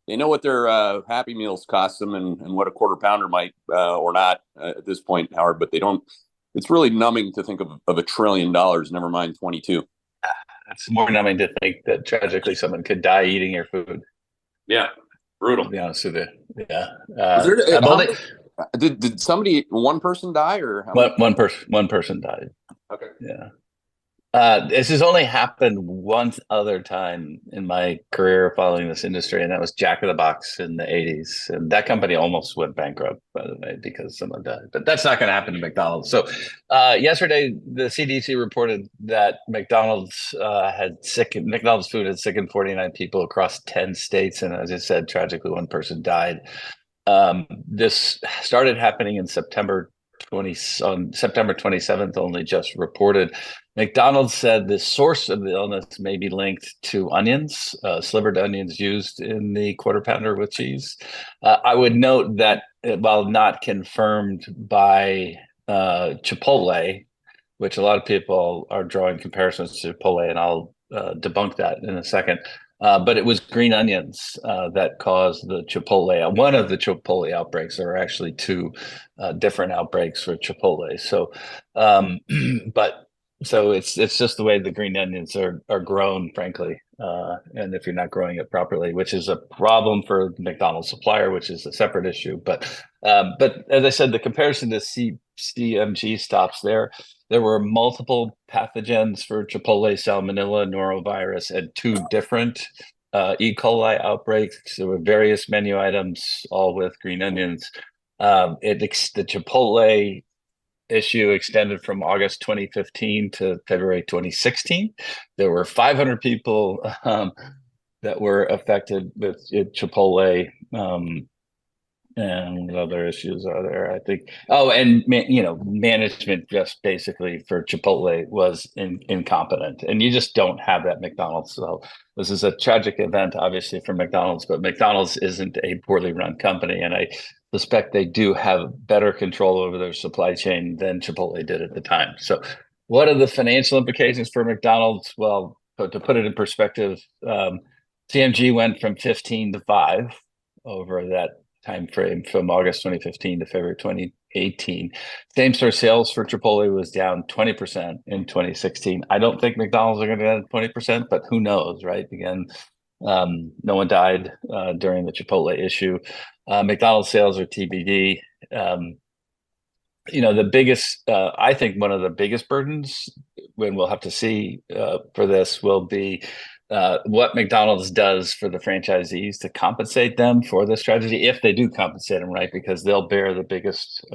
they know what their Happy Meals cost them and what a quarter pounder might or not at this point, Howard. But they don't. It's really numbing to think of $1 trillion. Never mind 22. It's more numbing to think that tragically someone could die eating your food. Yeah, To brutal. be honest with you, yeah. Was there I'm how only many? Did somebody one person die or how many? one person died. Okay. Yeah. This has only happened one other time in my career following this industry, and that was Jack in the Box in the 80s. And that company almost went bankrupt, by the way, because someone died. But that's not going to happen to McDonald's. So, yesterday, the CDC reported that McDonald's food had sickened 49 people across 10 states. And as I said, tragically, one person died. This started happening in on September 27th, only just reported. McDonald's said the source of the illness may be linked to onions, slivered onions used in the quarter pounder with cheese. I would note that while not confirmed by Chipotle, which a lot of people are drawing comparisons to Chipotle, and I'll debunk that in a second. But it was green onions that caused the Chipotle. One of the Chipotle outbreaks. There are actually two different outbreaks for Chipotle. So, um, but so it's just the way the green onions are grown, frankly. And if you're not growing it properly, which is a problem for McDonald's supplier, which is a separate issue. But as I said, the comparison to CMG stops there. There were multiple pathogens for Chipotle, Salmonella, norovirus, and two different E. coli outbreaks. There were various menu items, all with green onions. The Chipotle issue extended from August 2015 to February 2016. There were 500 people that were affected with Chipotle. And what other issues are there? I think. Oh, and management just basically for Chipotle was incompetent, and you just don't have that at McDonald's. So this is a tragic event, obviously, for McDonald's, but McDonald's isn't a poorly run company, and I suspect they do have better control over their supply chain than Chipotle did at the time. So, what are the financial implications for McDonald's? Well, to put it in perspective, CMG went from 15 to 5 over that time frame from August 2015 to February 2018. Same store sales for Chipotle was down 20% in 2016. I don't think McDonald's are going to be down 20%, but who knows, right? Again, no one died during the Chipotle issue. McDonald's sales are TBD. The biggest, I think one of the biggest burdens when we'll have to see for this will be what McDonald's does for the franchisees to compensate them for this tragedy, if they do compensate them, right? Because they'll bear the biggest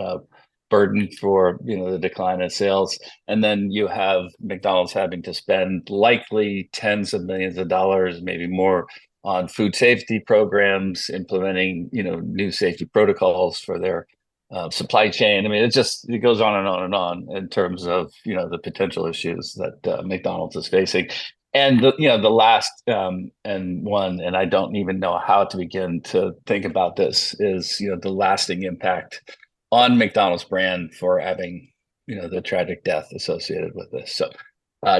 burden for the decline in sales, and then you have McDonald's having to spend likely tens of millions of dollars, maybe more, on food safety programs, implementing new safety protocols for their supply chain. I mean, it goes on and on and on in terms of the potential issues that McDonald's is facing. And the last and I don't even know how to begin to think about this is the lasting impact on McDonald's brand for having the tragic death associated with this. So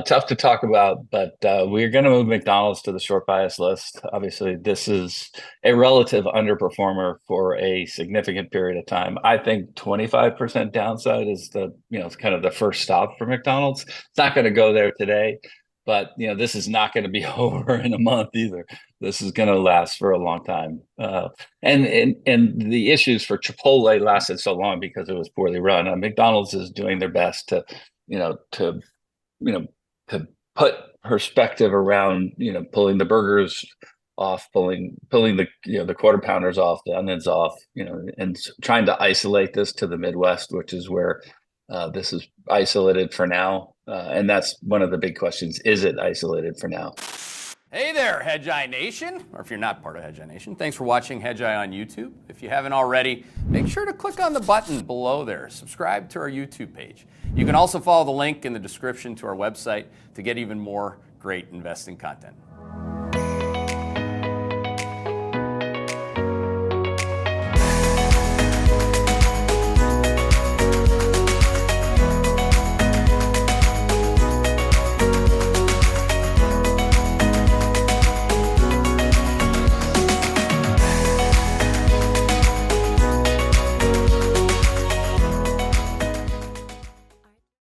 tough to talk about, but we're going to move McDonald's to the short bias list. Obviously, this is a relative underperformer for a significant period of time. I think 25% downside is it's kind of the first stop for McDonald's. It's not going to go there today. But this is not going to be over in a month either. This is going to last for a long time. And the issues for Chipotle lasted so long because it was poorly run. McDonald's is doing their best to to put perspective around pulling the burgers off, pulling the quarter pounders off, the onions off, and trying to isolate this to the Midwest, which is where this is isolated for now. And that's one of the big questions. Is it isolated for now? Hey there, Hedgeye Nation, or if you're not part of Hedgeye Nation, thanks for watching Hedgeye on YouTube. If you haven't already, make sure to click on the button below there. Subscribe to our YouTube page. You can also follow the link in the description to our website to get even more great investing content.